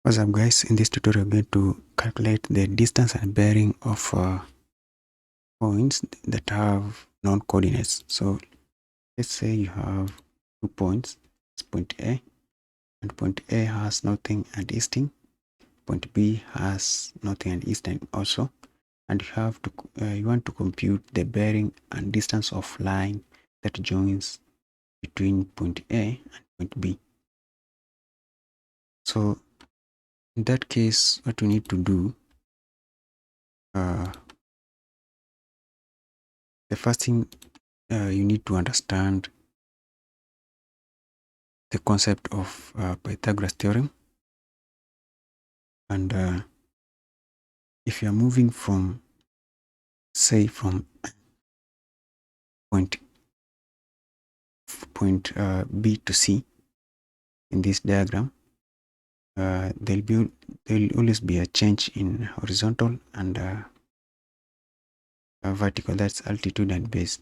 What's up guys, in this tutorial I'm going to calculate the distance and bearing of points that have known coordinates. So let's say you have 2 points, it's point A, and point A has northing and easting, point B has northing and easting also, and you want to compute the bearing and distance of line that joins between point A and point B. So in that case, what we need to do, the first thing you need to understand the concept of Pythagoras theorem. And if you are moving from, say, from point B to C in this diagram, there'll always be a change in horizontal and vertical, that's altitude and base.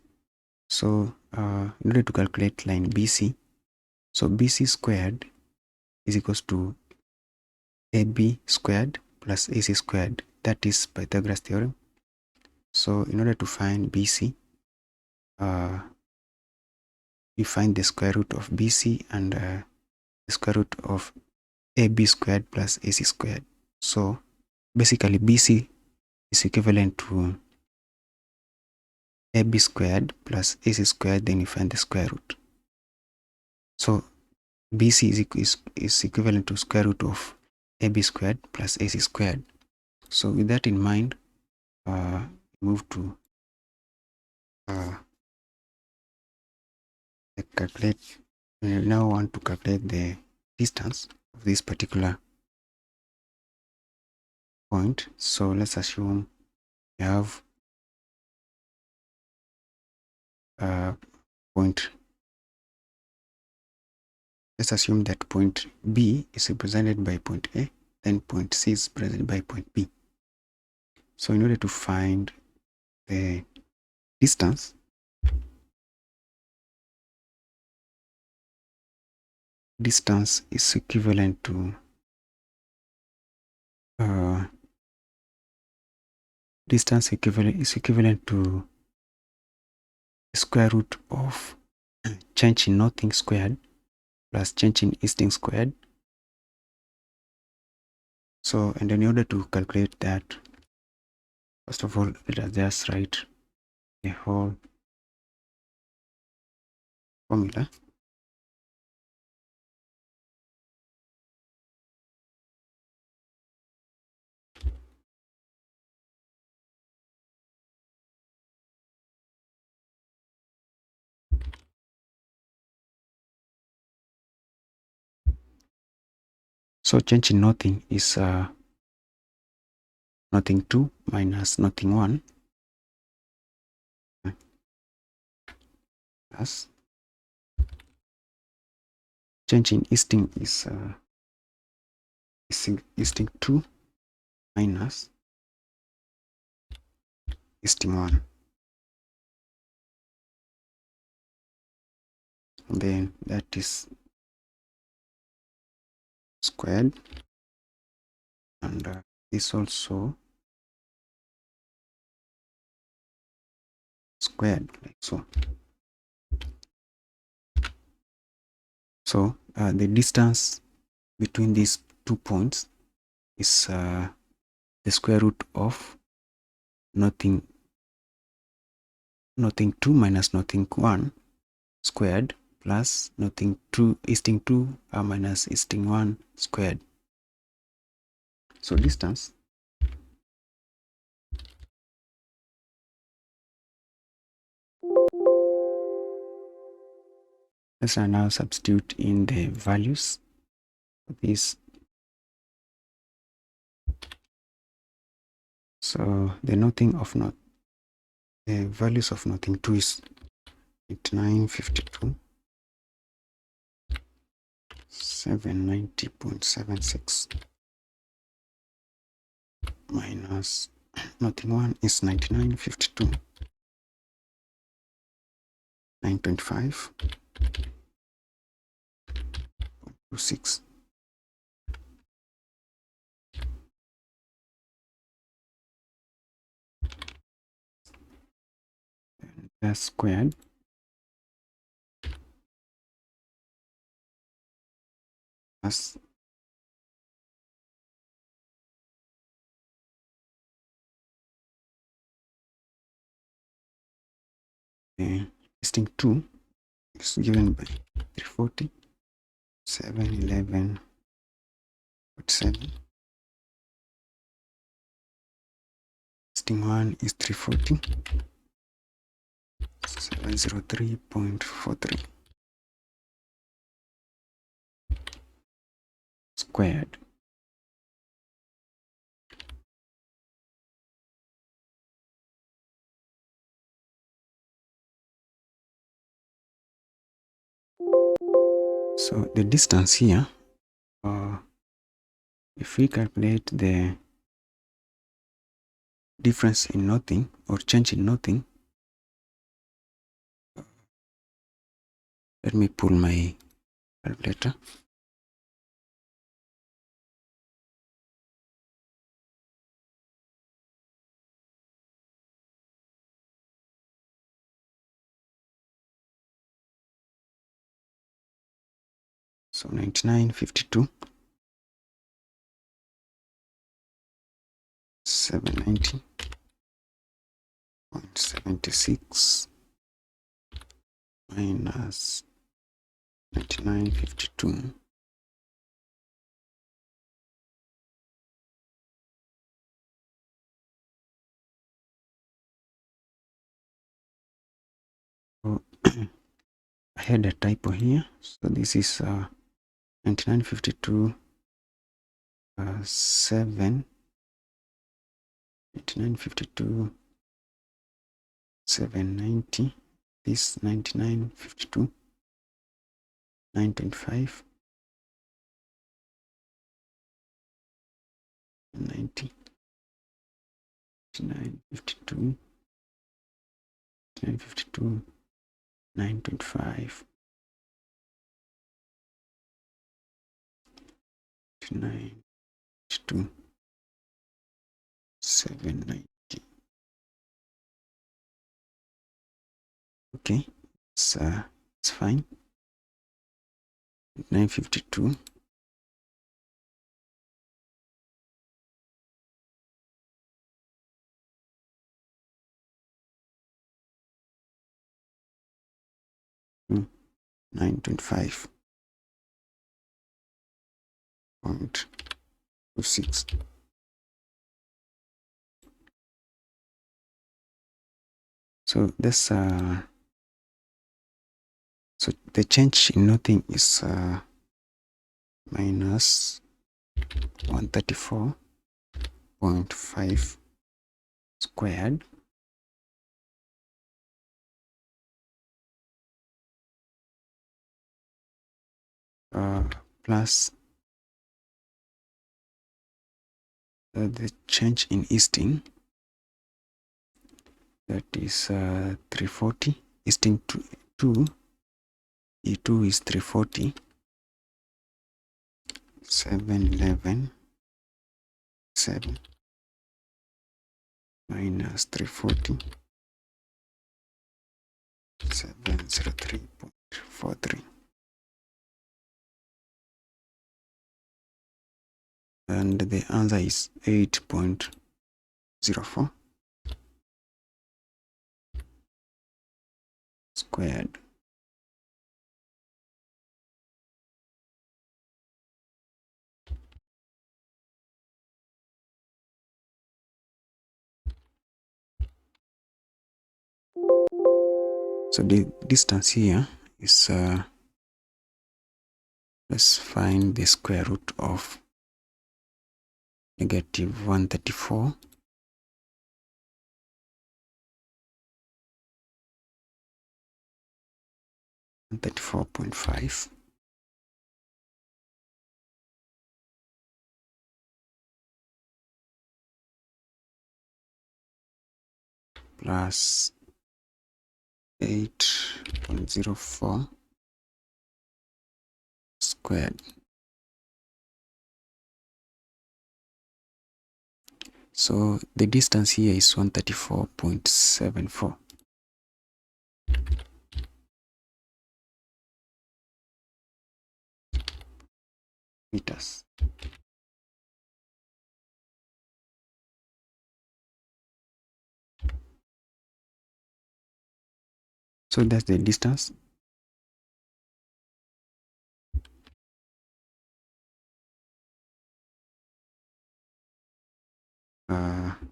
So in order to calculate line BC, so BC squared is equals to AB squared plus AC squared. That is Pythagoras theorem. So in order to find BC, you find the square root of BC and the square root of AB squared plus AC squared. So basically BC is equivalent to AB squared plus AC squared, then you find the square root. So BC is equivalent to square root of AB squared plus AC squared. So with that in mind, move to calculate. We now want to calculate the distance of this particular point. So let's assume we have point. Let's assume that point B is represented by point A, then point C is represented by point B. So in order to find the distance, is equivalent to equivalent to the square root of change in northing squared plus change in easting squared. So, and in order to calculate that, first of all, let us just write the whole formula. So change in northing is northing 2 minus northing 1 plus change in easting is easting 2 minus easting 1. And then that is squared, and this also squared, like so. So the distance between these 2 points is the square root of northing 2 minus northing 1 squared plus northing 2 easting 2 minus easting 1 squared. So distance let's now substitute in the values of this. So the values of northing 2 is 8952, 790.76 minus northing 1 is 9952, 925.26. that's squared plus listing 2 is given by 340, 711, 47. Listing 1 is 340, 703.43 squared. So the distance here, if we calculate the difference in nothing or change in nothing, let me pull my calculator. So 99.52, 790.76 minus 99.52. So I had a typo here. So this is 99.52 7 99.52 790. This 99.52 925 90 952 952 925 952 790. Okay, it's fine. 952 925.26. So this so the change in nothing is minus 134.5 squared plus the change in easting, that is 340. Easting 2 E2 is 340, 711, 7 minus 340, 703.43, and the answer is 8.04 squared. So the distance here is let's find the square root of negative 134 134.5 plus 8.04 squared. So the distance here is 134.74. meters. So that's the distance.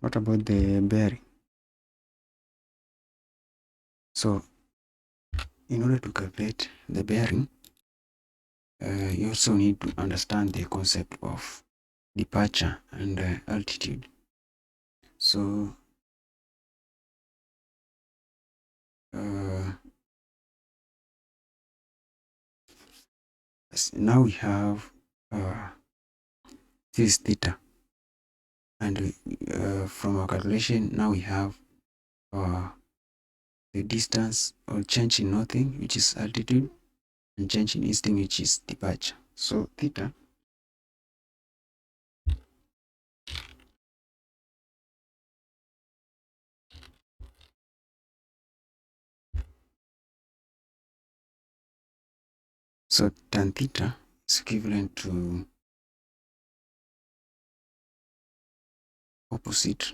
What about the bearing? So in order to calculate the bearing, you also need to understand the concept of departure and altitude. So now we have this theta, and from our calculation now we have the distance or change in northing, which is altitude, and change in easting, which is departure. So theta so tan theta is equivalent to opposite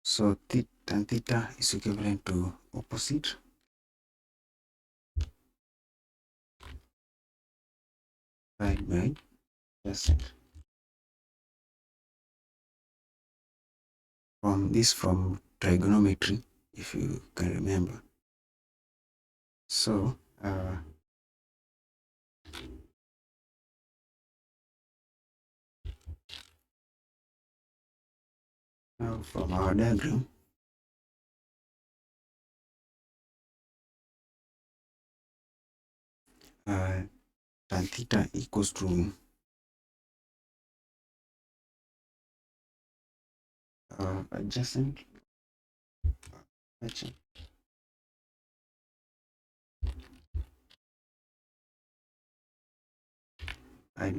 so tan theta is equivalent to opposite divided by adjacent. From trigonometry, if you can remember. So now from our diagram, tan theta equals to adjacent divided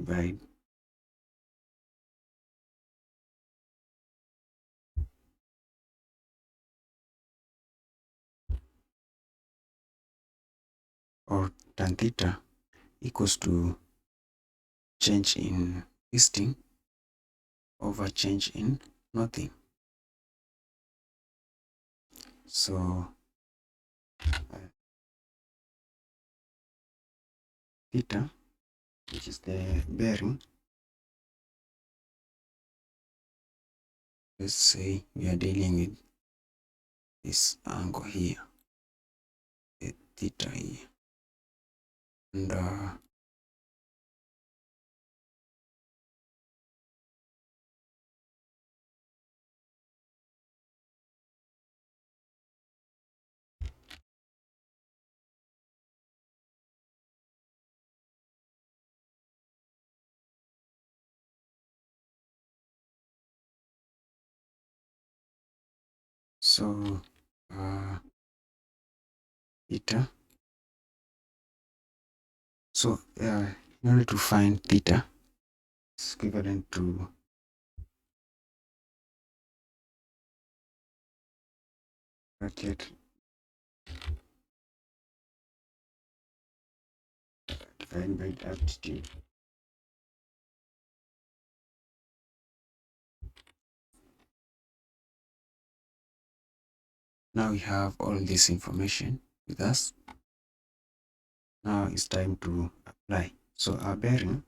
by or tan theta equals to change in easting over change in northing. So theta, which is the bearing, let's say we are dealing with this angle here, the theta here, and so theta. So in order to find theta, it's equivalent to bracket divided by altitude. Now we have all this information with us. Now it's time to apply. So our bearing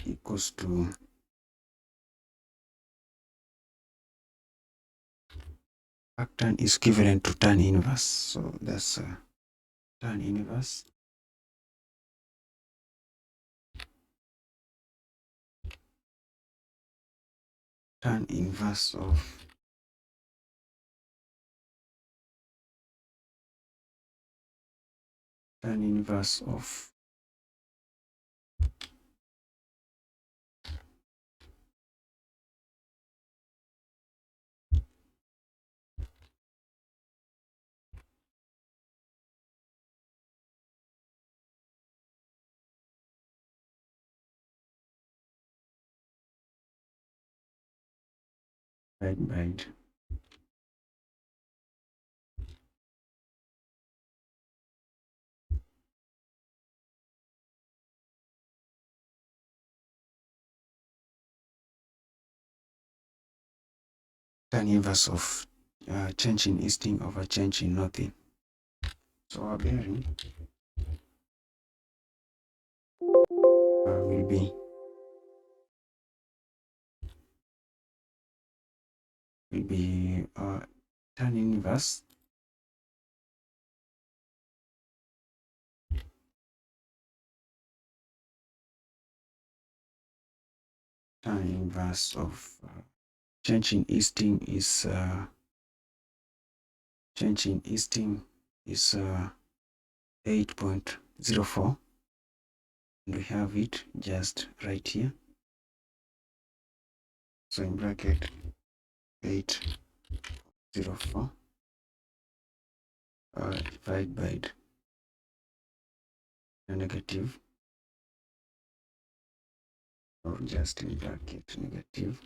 equals to arctan is equivalent to tan inverse. So that's tan inverse tan inverse of tan inverse of divided by tan inverse of change in easting over change in northing. So our bearing will be tan inverse of change in easting is 8.04, and we have it just right here. So in bracket 8.04 divided by the negative, or just in bracket negative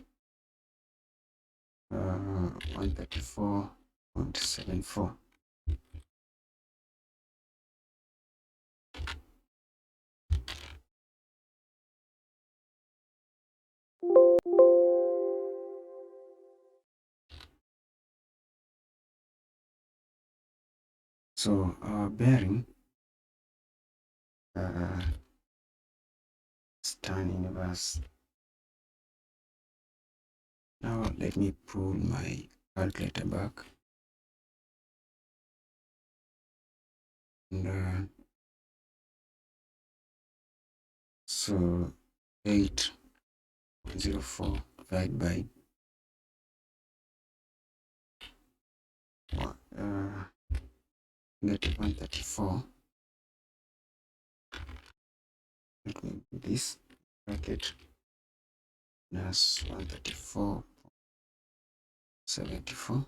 134.74. So our bearing is tan inverse. Now let me pull my calculator back, and so 8.04 divided by negative 134. Let me do this bracket plus 134.74.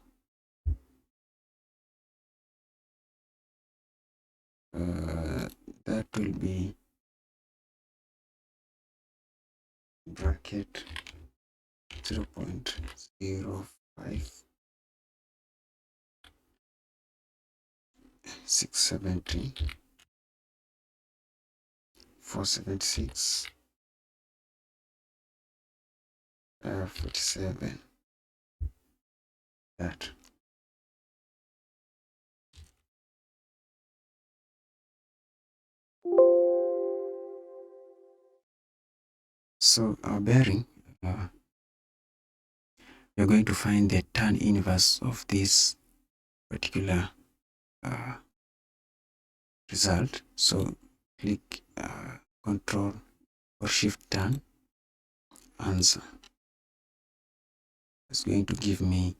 That will be bracket 0.05 670 476 47. That. So our bearing, we're going to find the tan inverse of this particular result. So click Control or Shift tan answer. It's going to give me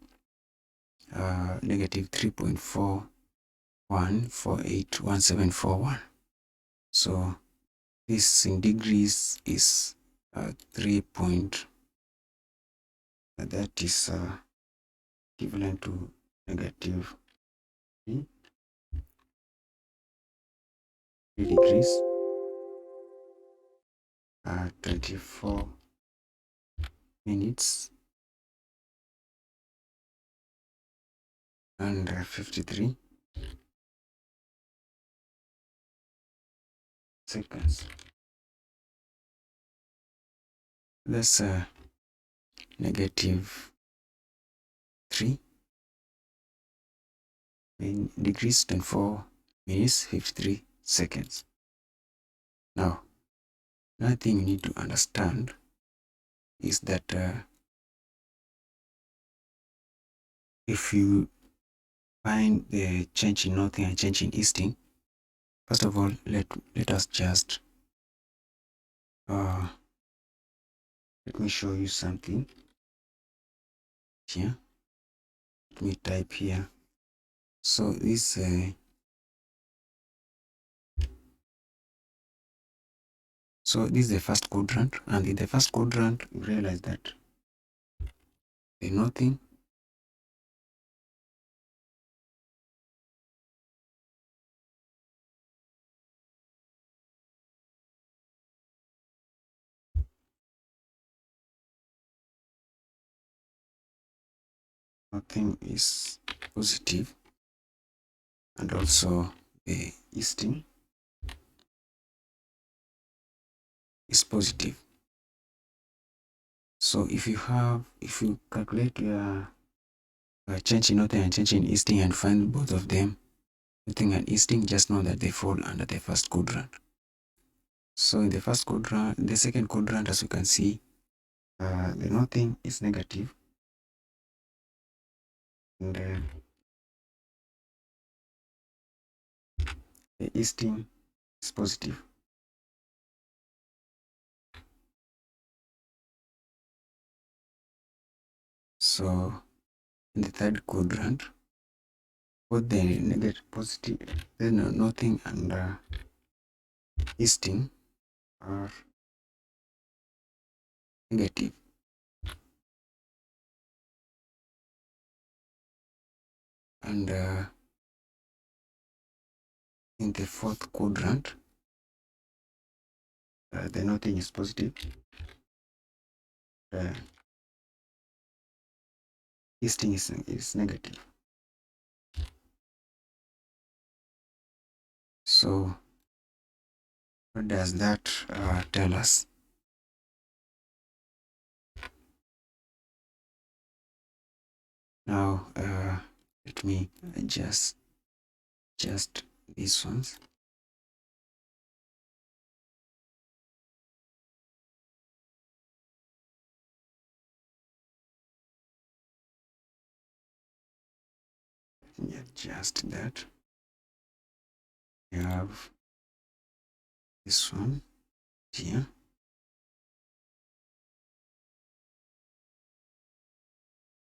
negative 3.41481741. So this in degrees is 3 point, that is equivalent to negative 3 degrees, 24 minutes and 53 seconds. That's negative 3 in degrees, 24 minutes 53 seconds. Now, another thing you need to understand is that if you find the change in northing and change in easting, first of all, let us just let me show you something here. Let me type here. So this is the first quadrant, and in the first quadrant you realize that the northing nothing is positive, and also the easting is positive. So if you calculate your change in northern and change in easting and find both of them, northern and easting, just know that they fall under the first quadrant. So in the first quadrant, the second quadrant, as you can see, the northern is negative, and the easting is positive. So in the third quadrant, both the negative positive, then northern and easting are negative. And in the fourth quadrant, the northern is positive, easting is negative. So what does that tell us? Now let me adjust these ones. Let me adjust that. We have this one here.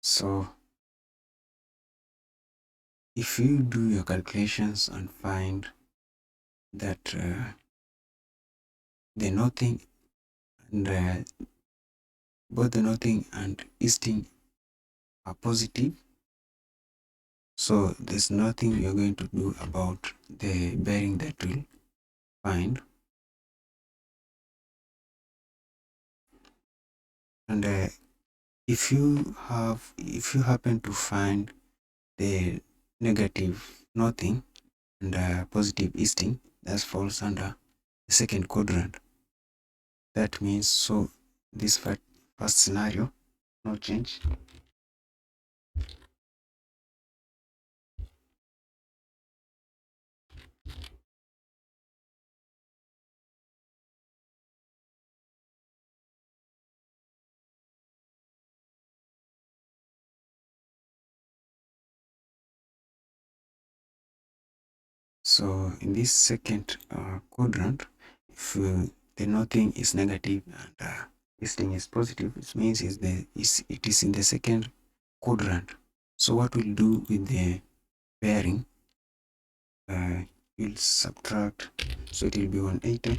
So if you do your calculations and find that the northern and both the northern and easting are positive, so there's nothing you're going to do about the bearing that will find. And if you happen to find the negative nothing and positive easting, that falls under the second quadrant. That means, so this first scenario, no change. So in this second quadrant, if the nothing is negative and this thing is positive, it means it is in the second quadrant. So what we'll do with the bearing, we'll subtract, so it will be 180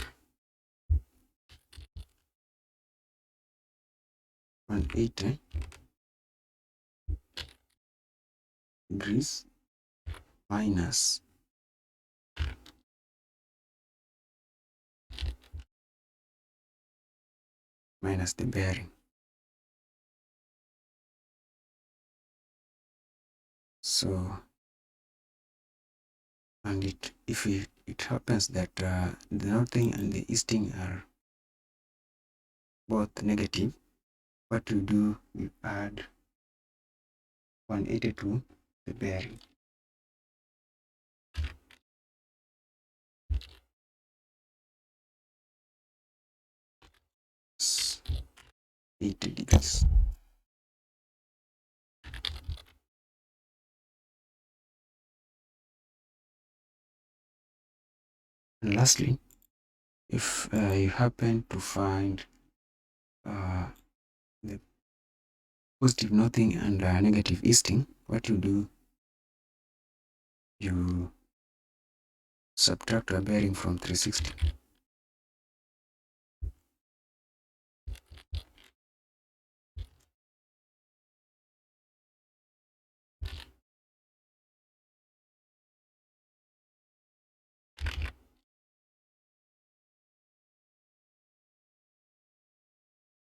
degrees minus the bearing. So, and if it happens that the northing and the easting are both negative, what we do, we add 180 to the bearing. It's 80 degrees. And lastly, if you happen to find the positive northing and negative easting, what you do, you subtract a bearing from 360.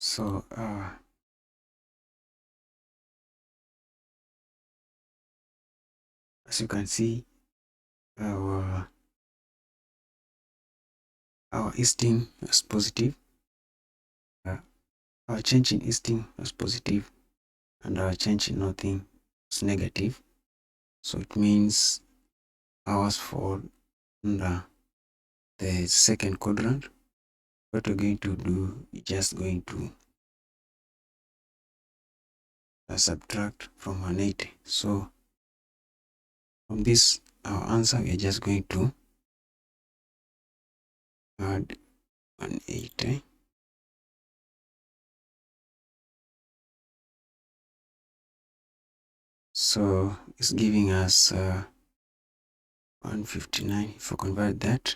So As you can see, our easting was positive, our change in easting was positive, and our change in northing was negative. So it means ours fall under the second quadrant. What we're going to do is just going to subtract from 180. So from this, our answer, we are just going to add 180. So it's giving us 159. If I convert that,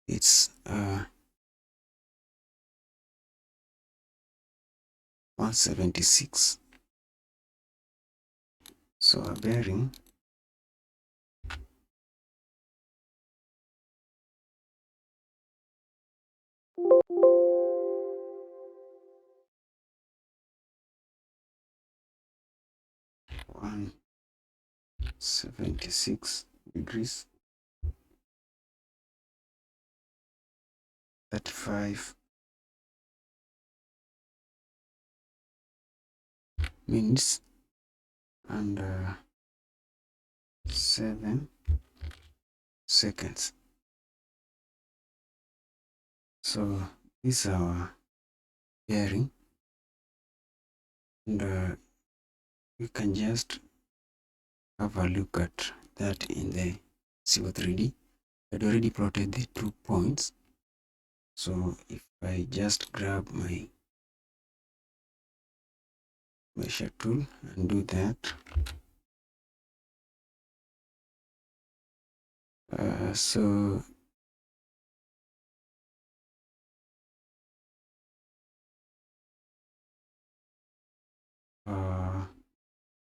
it's 176. So a bearing one 76 degrees, 35 minutes, and 7 seconds. So this is our bearing, and we can just have a look at that in the CO3D. I'd already plotted the 2 points. So if I just grab my measure tool and do that, so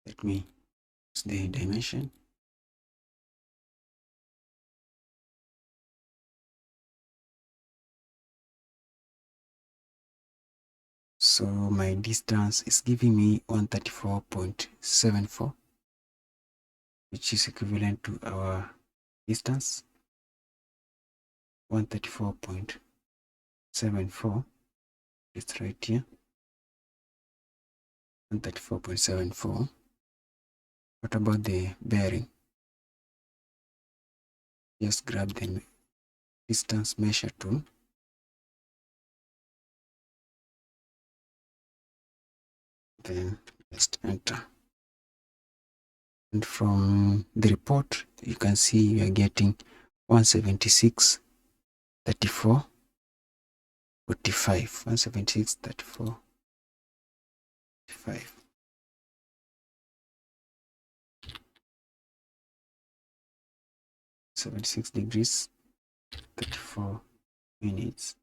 let me use the dimension. So my distance is giving me 134.74, which is equivalent to our distance 134.74. It's right here, 134.74. What about the bearing? Just grab the distance measure tool, then just enter. And from the report, you can see we are getting 176, 34, 45, 176, 34, 45. 76 degrees, 34 minutes,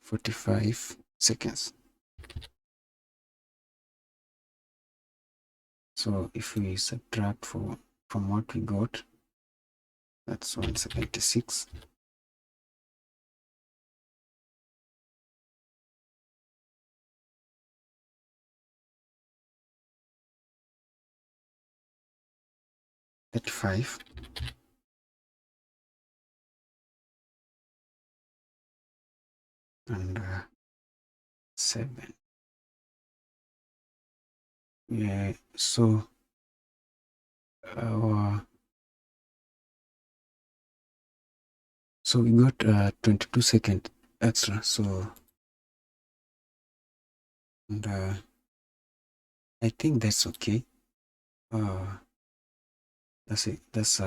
45 seconds. So if we subtract from what we got, that's 176. At 5, and 7. Yeah, so our we got 22 seconds extra. So, and I think that's okay. That's it. That's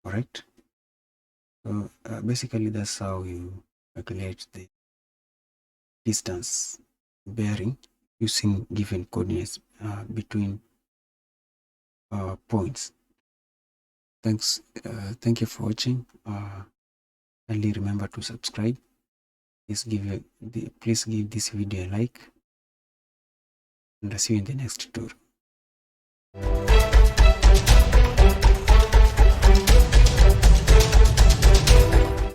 correct. So basically, that's how you calculate the distance bearing using given coordinates between points. Thanks. Thank you for watching. Kindly remember to subscribe. Please give this video a like, and I'll see you in the next tutorial.